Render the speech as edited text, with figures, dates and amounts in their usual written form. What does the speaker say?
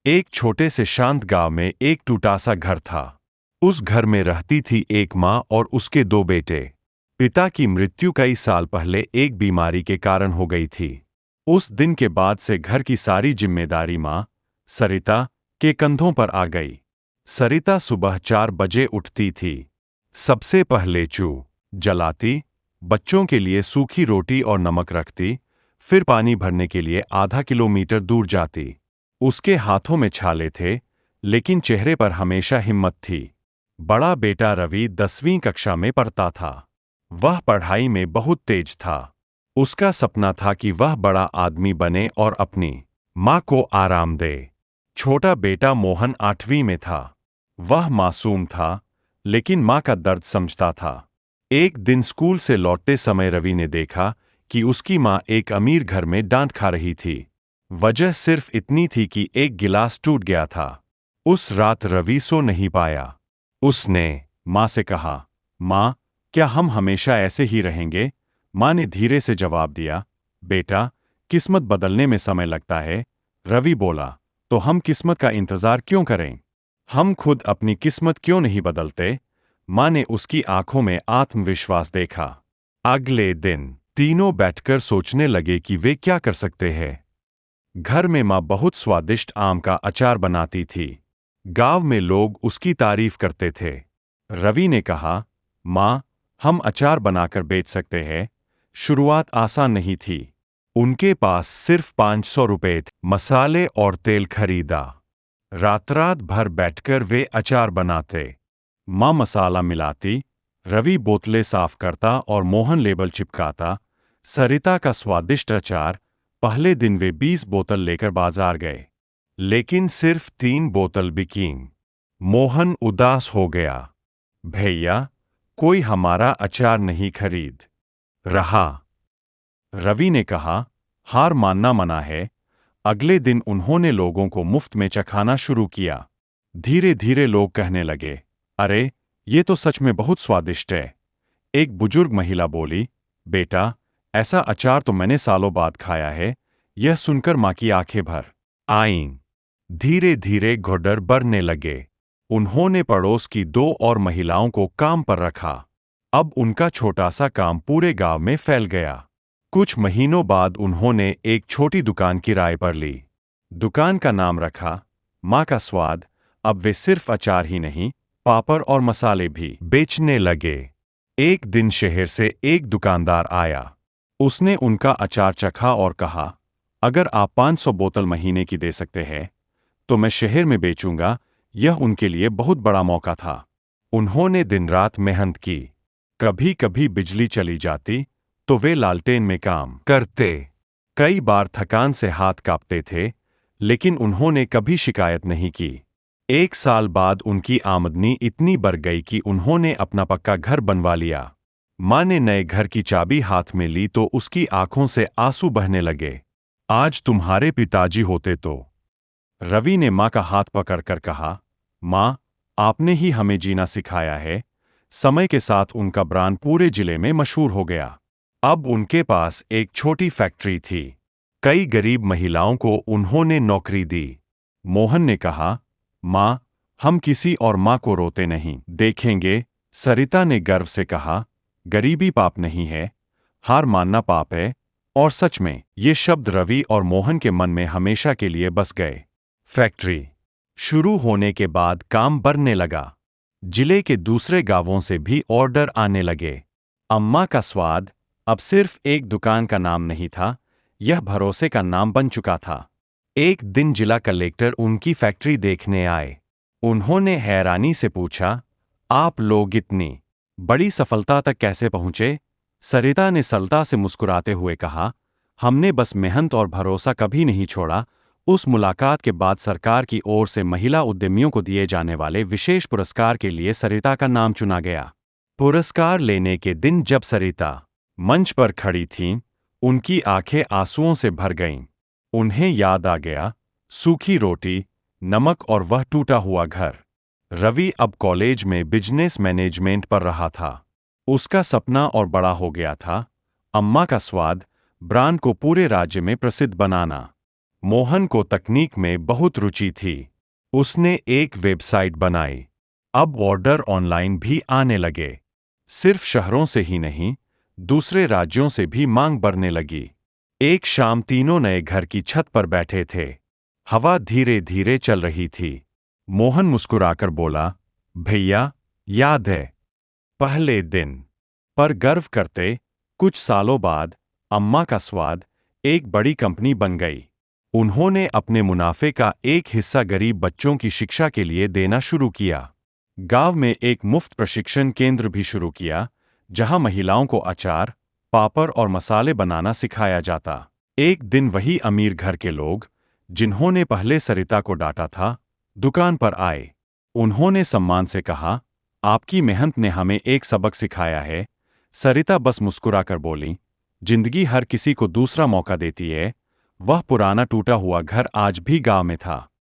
एक छोटे से शांत गांव में एक टूटा सा घर था। उस घर में रहती थी एक माँ और उसके दो बेटे। पिता की मृत्यु कई साल पहले एक बीमारी के कारण हो गई थी। उस दिन के बाद से घर की सारी जिम्मेदारी माँ सरिता के कंधों पर आ गई। सरिता सुबह 4 बजे उठती थी। सबसे पहले चूल्हा जलाती, बच्चों के लिए सूखी रोटी और नमक रखती, फिर पानी भरने के लिए आधा किलोमीटर दूर जाती। उसके हाथों में छाले थे, लेकिन चेहरे पर हमेशा हिम्मत थी। बड़ा बेटा रवि 10वीं कक्षा में पढ़ता था। वह पढ़ाई में बहुत तेज था। उसका सपना था कि वह बड़ा आदमी बने और अपनी माँ को आराम दे। छोटा बेटा मोहन 8वीं में था। वह मासूम था, लेकिन माँ का दर्द समझता था। एक दिन स्कूल से लौटते समय रवि ने देखा कि उसकी माँ एक अमीर घर में डांट खा रही थी। वजह सिर्फ इतनी थी कि एक गिलास टूट गया था। उस रात रवि सो नहीं पाया। उसने माँ से कहा, माँ, क्या हम हमेशा ऐसे ही रहेंगे? माँ ने धीरे से जवाब दिया, बेटा, किस्मत बदलने में समय लगता है। रवि बोला, तो हम किस्मत का इंतजार क्यों करें? हम खुद अपनी किस्मत क्यों नहीं बदलते? माँ ने उसकी आंखों में आत्मविश्वास देखा। अगले दिन तीनों बैठकर सोचने लगे कि वे क्या कर सकते हैं। घर में माँ बहुत स्वादिष्ट आम का अचार बनाती थी। गांव में लोग उसकी तारीफ करते थे। रवि ने कहा, माँ, हम अचार बनाकर बेच सकते हैं। शुरुआत आसान नहीं थी। उनके पास सिर्फ 500 रुपए थे। मसाले और तेल खरीदा। रात रात भर बैठकर वे अचार बनाते। माँ मसाला मिलाती, रवि बोतलें साफ करता और मोहन लेबल चिपकाता। सरिता का स्वादिष्ट अचार। पहले दिन वे 20 बोतल लेकर बाजार गए, लेकिन सिर्फ 3 बोतल बिकीं। मोहन उदास हो गया। भैया, कोई हमारा अचार नहीं खरीद रहा। रवि ने कहा, हार मानना मना है। अगले दिन उन्होंने लोगों को मुफ्त में चखाना शुरू किया। धीरे धीरे लोग कहने लगे, अरे, ये तो सच में बहुत स्वादिष्ट है। एक बुजुर्ग महिला बोली, बेटा, ऐसा अचार तो मैंने सालों बाद खाया है। यह सुनकर माँ की आंखें भर आईं। धीरे धीरे घोड़र बढ़ने लगे। उन्होंने पड़ोस की 2 और महिलाओं को काम पर रखा। अब उनका छोटा सा काम पूरे गांव में फैल गया। कुछ महीनों बाद उन्होंने एक छोटी दुकान किराए पर ली। दुकान का नाम रखा माँ का स्वाद। अब वे सिर्फ अचार ही नहीं, पापड़ और मसाले भी बेचने लगे। एक दिन शहर से एक दुकानदार आया। उसने उनका अचार चखा और कहा, अगर आप 500 बोतल महीने की दे सकते हैं, तो मैं शहर में बेचूंगा। यह उनके लिए बहुत बड़ा मौका था। उन्होंने दिन रात मेहनत की। कभी कभी बिजली चली जाती, तो वे लालटेन में काम करते। कई बार थकान से हाथ कांपते थे, लेकिन उन्होंने कभी शिकायत नहीं की। 1 साल बाद उनकी आमदनी इतनी बढ़ गई कि उन्होंने अपना पक्का घर बनवा लिया। माँ ने नए घर की चाबी हाथ में ली तो उसकी आंखों से आंसू बहने लगे। आज तुम्हारे पिताजी होते तो। रवि ने माँ का हाथ पकड़कर कहा, माँ, आपने ही हमें जीना सिखाया है। समय के साथ उनका ब्रांड पूरे जिले में मशहूर हो गया। अब उनके पास एक छोटी फैक्ट्री थी। कई गरीब महिलाओं को उन्होंने नौकरी दी। मोहन ने कहा, माँ, हम किसी और माँ को रोते नहीं देखेंगे। सरिता ने गर्व से कहा, गरीबी पाप नहीं है, हार मानना पाप है। और सच में, ये शब्द रवि और मोहन के मन में हमेशा के लिए बस गए। फैक्ट्री शुरू होने के बाद काम बढ़ने लगा। जिले के दूसरे गांवों से भी ऑर्डर आने लगे। अम्मा का स्वाद अब सिर्फ एक दुकान का नाम नहीं था, यह भरोसे का नाम बन चुका था। एक दिन जिला कलेक्टर उनकी फैक्ट्री देखने आए। उन्होंने हैरानी से पूछा, आप लोग इतनी बड़ी सफलता तक कैसे पहुंचे? सरिता ने सरलता से मुस्कुराते हुए कहा, हमने बस मेहनत और भरोसा कभी नहीं छोड़ा। उस मुलाकात के बाद सरकार की ओर से महिला उद्यमियों को दिए जाने वाले विशेष पुरस्कार के लिए सरिता का नाम चुना गया। पुरस्कार लेने के दिन जब सरिता मंच पर खड़ी थीं, उनकी आंखें आंसुओं से भर गईं। उन्हें याद आ गया सूखी रोटी, नमक और वह टूटा हुआ घर। रवि अब कॉलेज में बिजनेस मैनेजमेंट पढ़ रहा था। उसका सपना और बड़ा हो गया था, अम्मा का स्वाद ब्रांड को पूरे राज्य में प्रसिद्ध बनाना। मोहन को तकनीक में बहुत रुचि थी। उसने एक वेबसाइट बनाई। अब ऑर्डर ऑनलाइन भी आने लगे। सिर्फ शहरों से ही नहीं, दूसरे राज्यों से भी मांग बढ़ने लगी। एक शाम तीनों नए घर की छत पर बैठे थे। हवा धीरे धीरे चल रही थी। मोहन मुस्कुराकर बोला, भैया, याद है पहले दिन? पर गर्व करते, कुछ सालों बाद अम्मा का स्वाद एक बड़ी कंपनी बन गई। उन्होंने अपने मुनाफे का एक हिस्सा गरीब बच्चों की शिक्षा के लिए देना शुरू किया। गांव में एक मुफ्त प्रशिक्षण केंद्र भी शुरू किया, जहां महिलाओं को अचार, पापड़ और मसाले बनाना सिखाया जाता। एक दिन वही अमीर घर के लोग, जिन्होंने पहले सरिता को डांटा था, दुकान पर आए। उन्होंने सम्मान से कहा, आपकी मेहनत ने हमें एक सबक सिखाया है। सरिता बस मुस्कुराकर बोली, जिंदगी हर किसी को दूसरा मौका देती है। वह पुराना टूटा हुआ घर आज भी गांव में था।